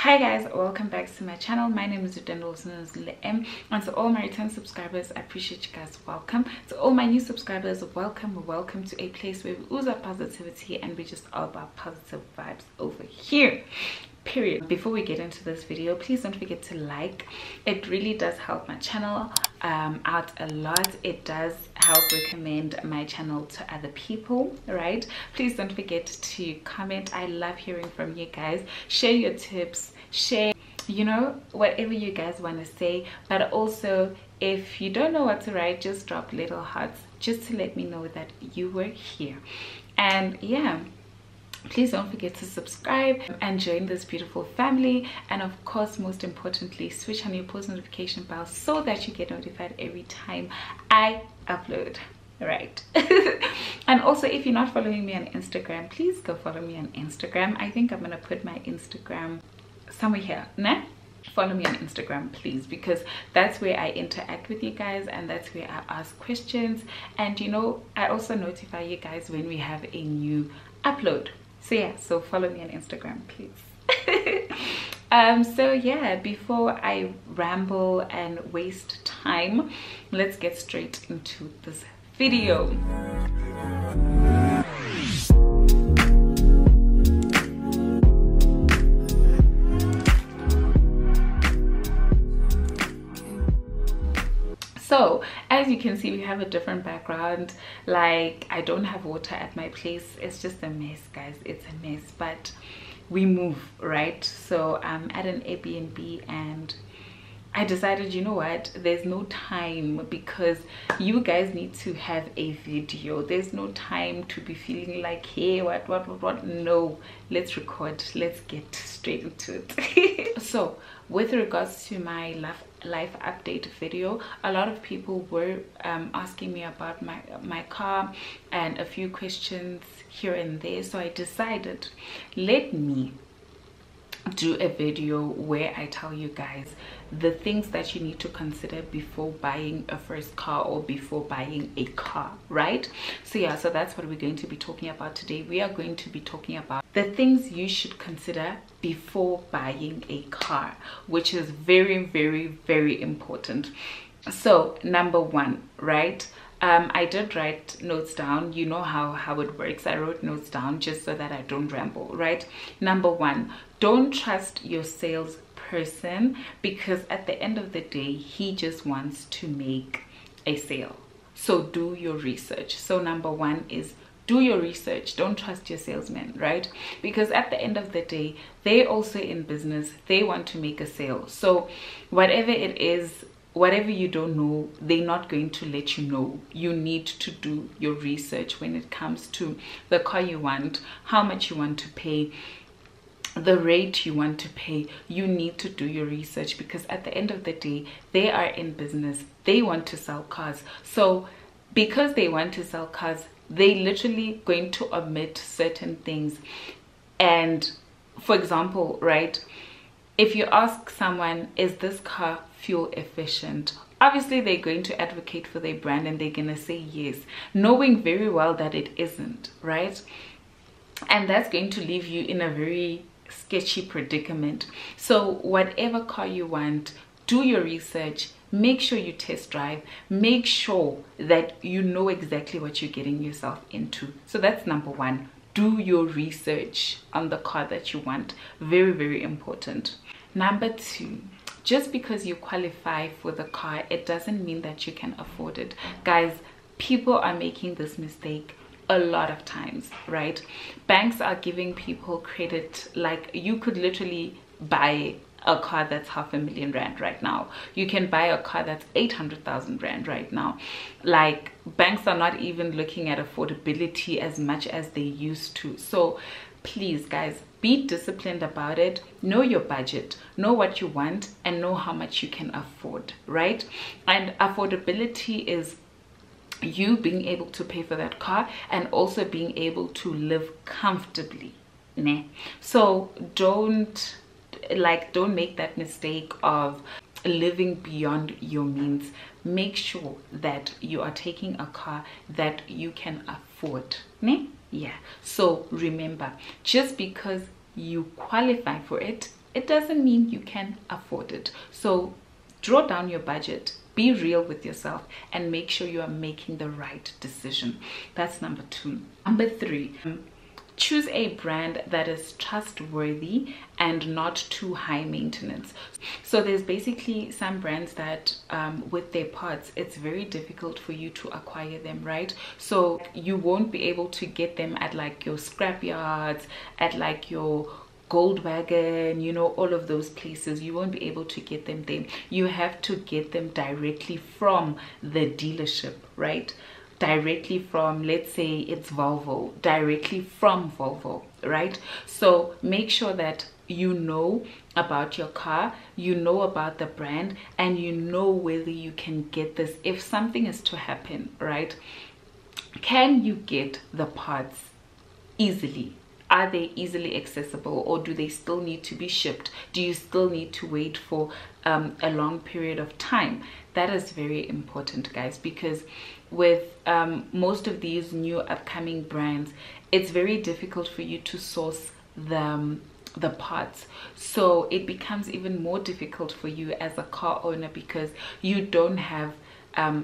Hi guys, welcome back to my channel. My name is Lulo, and to all my return subscribers, I appreciate you guys. Welcome. To all my new subscribers, welcome to a place where we ooze our positivity and we're just all about positive vibes over here, period. Before we get into this video, please don't forget to like. It really does help my channel out a lot. It does help recommend my channel to other people, right? Please don't forget to comment. I love hearing from you guys. Share your tips, share, you know, whatever you guys want to say. But also, if you don't know what to write, just drop little hearts just to let me know that you were here. And yeah, please don't forget to subscribe and join this beautiful family. And of course, most importantly, switch on your post notification bell so that you get notified every time I upload, right? And also, if you're not following me on Instagram, please go follow me on Instagram. I think I'm gonna put my Instagram somewhere here, nah? Follow me on Instagram, please, because that's where I interact with you guys and that's where I ask questions. And you know, I also notify you guys when we have a new upload. So yeah, so follow me on Instagram, please. So yeah, before I ramble and waste time, let's get straight into this video. So as you can see, we have a different background. Like, I don't have water at my place. It's just a mess, guys. It's a mess, but we move, right? So I'm at an Airbnb and I decided, you know what, there's no time, because you guys need to have a video. There's no time to be feeling like, hey, what. No, let's record. Let's get straight into it. So with regards to my life update video, a lot of people were asking me about my car and a few questions here and there. So I decided, let me do a video where I tell you guys the things that you need to consider before buying a first car or before buying a car, right? So yeah, so that's what we're going to be talking about today. We are going to be talking about the things you should consider before buying a car, which is very important. So number one, right? I did write notes down. You know how it works. I wrote notes down just so that I don't ramble, right? Number one, don't trust your salesperson, because at the end of the day, he just wants to make a sale. So do your research. So number one is do your research. Don't trust your salesman, right? Because at the end of the day, they're also in business. They want to make a sale. So whatever it is, whatever you don't know, they're not going to let you know. You need to do your research when it comes to the car you want, how much you want to pay, the rate you want to pay. You need to do your research, because at the end of the day, they are in business. They want to sell cars. So because they want to sell cars, they literally going to omit certain things. And for example, right, if you ask someone, is this car fuel efficient? Obviously they're going to advocate for their brand and they're gonna say yes, knowing very well that it isn't, right? And that's going to leave you in a very sketchy predicament. So whatever car you want, do your research, make sure you test drive, make sure that you know exactly what you're getting yourself into. So that's number one. Do your research on the car that you want. Very important. Number two, just because you qualify for the car, it doesn't mean that you can afford it. Guys, people are making this mistake a lot of times, right? Banks are giving people credit. Like, you could literally buy a car that's R500,000 rand right now. You can buy a car that's 800,000 rand right now. Like, banks are not even looking at affordability as much as they used to. So please guys, be disciplined about it. Know your budget, know what you want, and know how much you can afford, right? And affordability is you being able to pay for that car and also being able to live comfortably, né? So don't make that mistake of living beyond your means. Make sure that you are taking a car that you can afford, né? Yeah, so remember, just because you qualify for it it doesn't mean you can afford it. So draw down your budget, be real with yourself, and make sure you are making the right decision. That's number 2. Number 3, choose a brand that is trustworthy and not too high maintenance. So there's basically some brands that with their parts, it's very difficult for you to acquire them, right? So you won't be able to get them at like your scrap yards, at like your Goldwagon, you know, all of those places. You won't be able to get them there. You have to get them directly from the dealership, right? Directly from, let's say it's Volvo, directly from Volvo, right? So make sure that you know about your car, you know about the brand, and you know whether you can get this if something is to happen, right? Can you get the parts easily? Are they easily accessible, or do they still need to be shipped? Do you still need to wait for a long period of time? That is very important, guys, because with most of these new upcoming brands, it's very difficult for you to source the parts. So it becomes even more difficult for you as a car owner because you don't have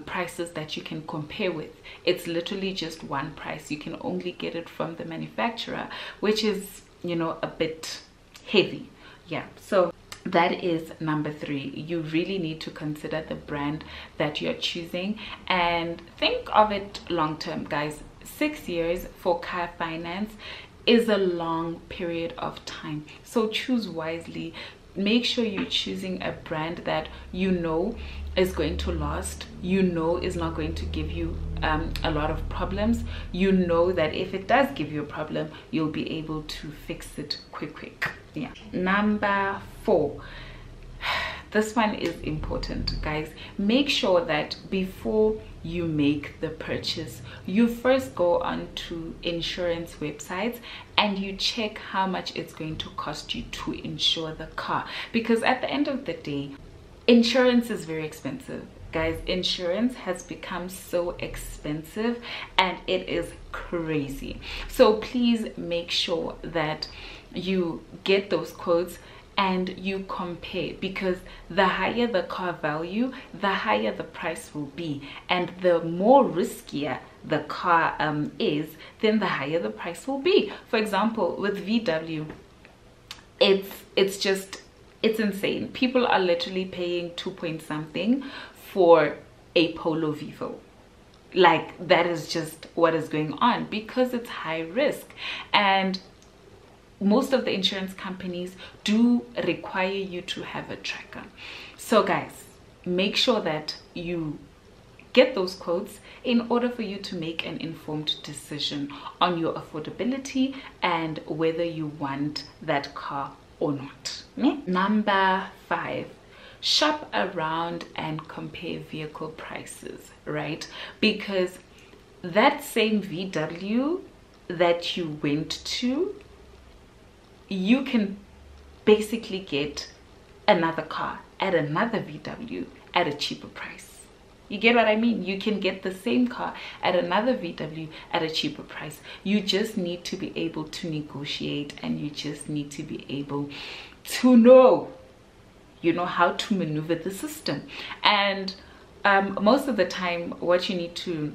prices that you can compare with. It's literally just one price. You can only get it from the manufacturer, which is, you know, a bit heavy. Yeah, so that is number 3. You really need to consider the brand that you're choosing and think of it long term, guys. 6 years for car finance is a long period of time, so choose wisely. Make sure you're choosing a brand that you know is going to last, you know is not going to give you a lot of problems, you know that if it does give you a problem, you'll be able to fix it quick. Yeah. Number 4, this one is important, guys. Make sure that before you make the purchase, you first go on to insurance websites and you check how much it's going to cost you to insure the car, because at the end of the day, insurance is very expensive, guys. Insurance has become so expensive and it is crazy. So please make sure that you get those quotes and you compare, because the higher the car value, the higher the price will be, and the more riskier the car is, then the higher the price will be. For example, with VW, it's insane. People are literally paying 2 point something for a Polo Vivo. Like, that is just what is going on because it's high risk, and most of the insurance companies do require you to have a tracker. So guys, make sure that you get those quotes in order for you to make an informed decision on your affordability and whether you want that car or not. Number 5, shop around and compare vehicle prices, right? Because that same VW that you went to, you can basically get another car at another VW at a cheaper price. You get what I mean? You can get the same car at another VW at a cheaper price. You just need to be able to negotiate, and you just need to be able to know, you know, how to maneuver the system. And most of the time, what you need to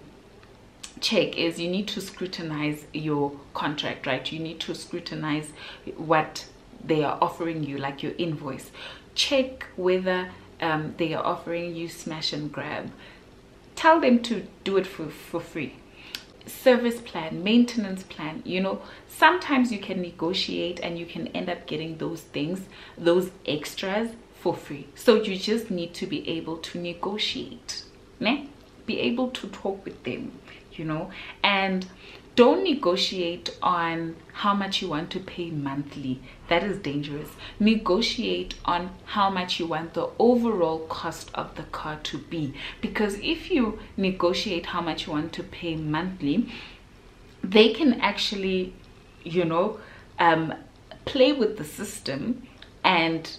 check is you need to scrutinize your contract, right? You need to scrutinize what they are offering you, like your invoice. Check whether they are offering you smash and grab. Tell them to do it for free. Service plan, maintenance plan, you know, sometimes you can negotiate and you can end up getting those things, those extras for free. So you just need to be able to negotiate, né? Be able to talk with them, you know, and don't negotiate on how much you want to pay monthly. That is dangerous. Negotiate on how much you want the overall cost of the car to be, because if you negotiate how much you want to pay monthly, they can actually, you know, play with the system, and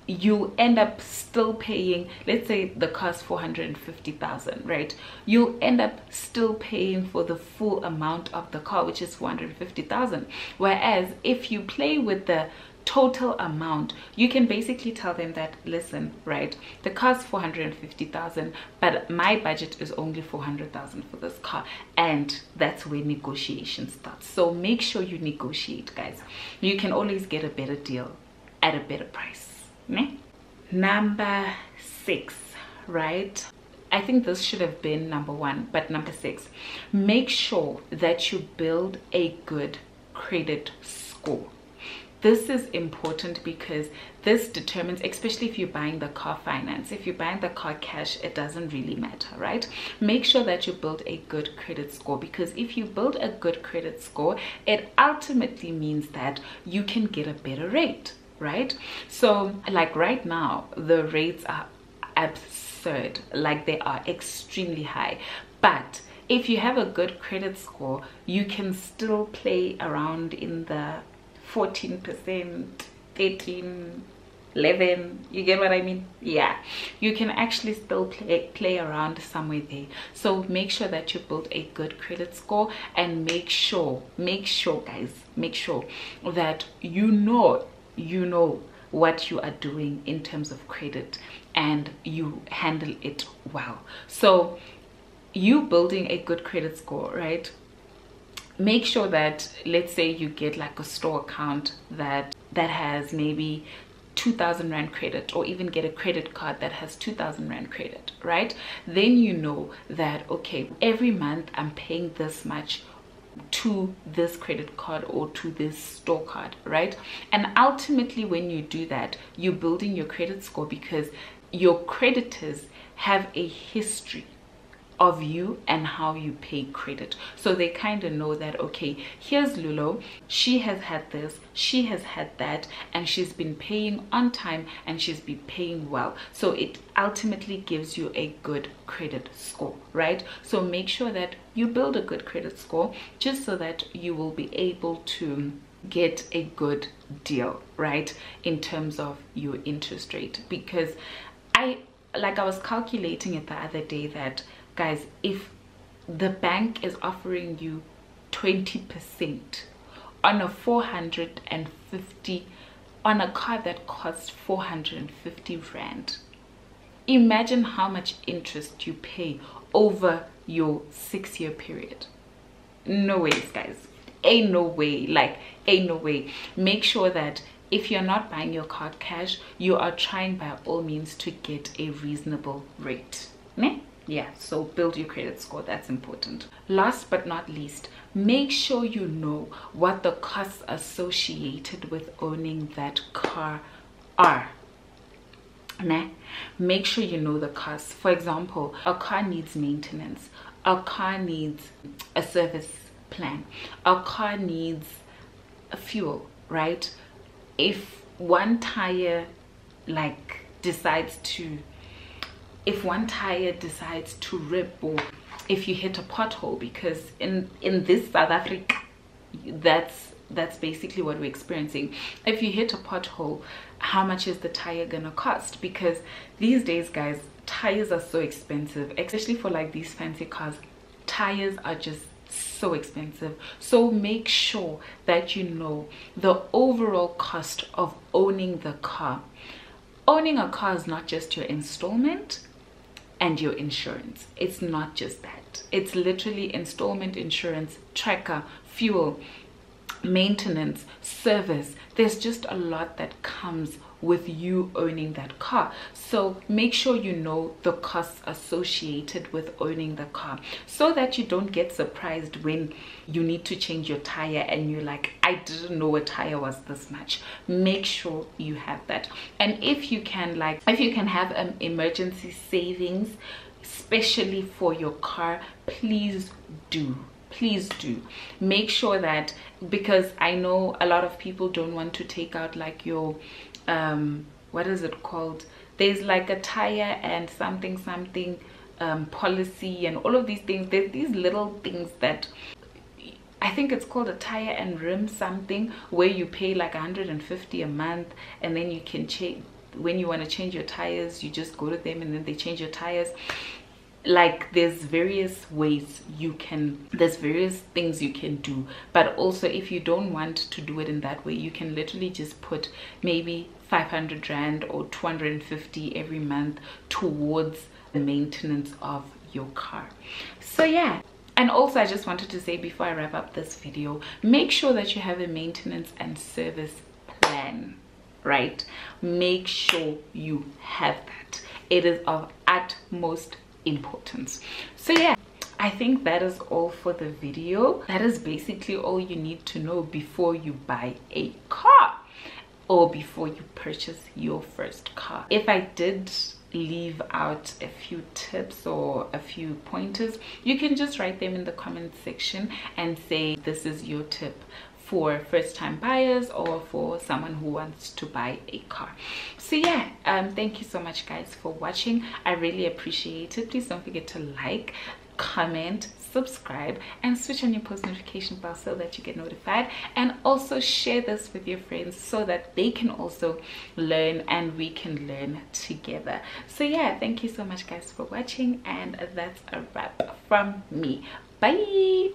you end up still paying, let's say the cost 450,000, right? You'll end up still paying for the full amount of the car, which is 450,000. Whereas if you play with the total amount, you can basically tell them that, listen, right, the car's 450,000, but my budget is only 400,000 for this car, and that's where negotiation starts. So make sure you negotiate, guys. You can always get a better deal at a better price. Ne? Number 6, right? I think this should have been number 1, but number 6, make sure that you build a good credit score. This is important because this determines, especially if you're buying the car finance, if you're buying the car cash, it doesn't really matter, right? Make sure that you build a good credit score, because if you build a good credit score, it ultimately means that you can get a better rate, right? So like right now, the rates are absurd, like they are extremely high. But if you have a good credit score, you can still play around in the 14%, 13, 11, you get what I mean? Yeah, you can actually still play around somewhere there. So make sure that you build a good credit score, and make sure guys, make sure that you know what you are doing in terms of credit, and you handle it well. So you building a good credit score, right? Make sure that, let's say you get like a store account that has maybe 2,000 Rand credit, or even get a credit card that has 2,000 Rand credit, right? Then you know that, okay, every month I'm paying this much to this credit card or to this store card, right? And ultimately when you do that, you're building your credit score, because your creditors have a history of you and how you pay credit. So they kind of know that, okay, here's Lulo, she has had this, she has had that, and she's been paying on time, and she's been paying well. So it ultimately gives you a good credit score, right? So make sure that you build a good credit score, just so that you will be able to get a good deal, right, in terms of your interest rate. Because I was calculating it the other day that, guys, if the bank is offering you 20% on a 450, on a car that costs 450 Rand, imagine how much interest you pay over your 6-year period. No ways, guys. Ain't no way. Like, ain't no way. Make sure that if you're not buying your car cash, you are trying by all means to get a reasonable rate. Ne? Yeah, so build your credit score. That's important. Last but not least, make sure you know what the costs associated with owning that car are. Nah, make sure you know the costs. For example, a car needs maintenance, a car needs a service plan, a car needs a fuel, right? If one tire decides to rip, or if you hit a pothole, because in this South Africa, that's basically what we're experiencing. If you hit a pothole, how much is the tire gonna cost? Because these days, guys, tires are so expensive, especially for like these fancy cars. Tires are just so expensive. So make sure that you know the overall cost of owning the car. Owning a car is not just your installment and your insurance. It's not just that. It's literally installment, insurance, tracker, fuel, maintenance, service. There's just a lot that comes with you owning that car. So make sure you know the costs associated with owning the car, so that you don't get surprised when you need to change your tire and you're like, I didn't know a tire was this much. Make sure you have that. And if you can have an emergency savings, especially for your car, please do. Please do. Make sure that, because I know a lot of people don't want to take out like your what is it called, there's like a tire and something policy and all of these things. There's these little things that I think it's called a tire and rim something, where you pay like 150 a month, and then you can change when you want to change your tires. You just go to them and then they change your tires. like there's various things you can do. But also, if you don't want to do it in that way, you can literally just put maybe 500 rand or 250 every month towards the maintenance of your car. So yeah. And also, I just wanted to say before I wrap up this video, make sure that you have a maintenance and service plan, right? Make sure you have that. It is of utmost importance. So yeah, I think that is all for the video. That is basically all you need to know before you buy a car or before you purchase your first car. If I did leave out a few tips or a few pointers, you can just write them in the comment section and say this is your tip for first-time buyers or for someone who wants to buy a car. So yeah, thank you so much guys for watching. I really appreciate it. Please don't forget to like, comment, subscribe, and switch on your post notification bell so that you get notified, and also share this with your friends so that they can also learn and we can learn together. So yeah, thank you so much guys for watching, and that's a wrap from me. Bye.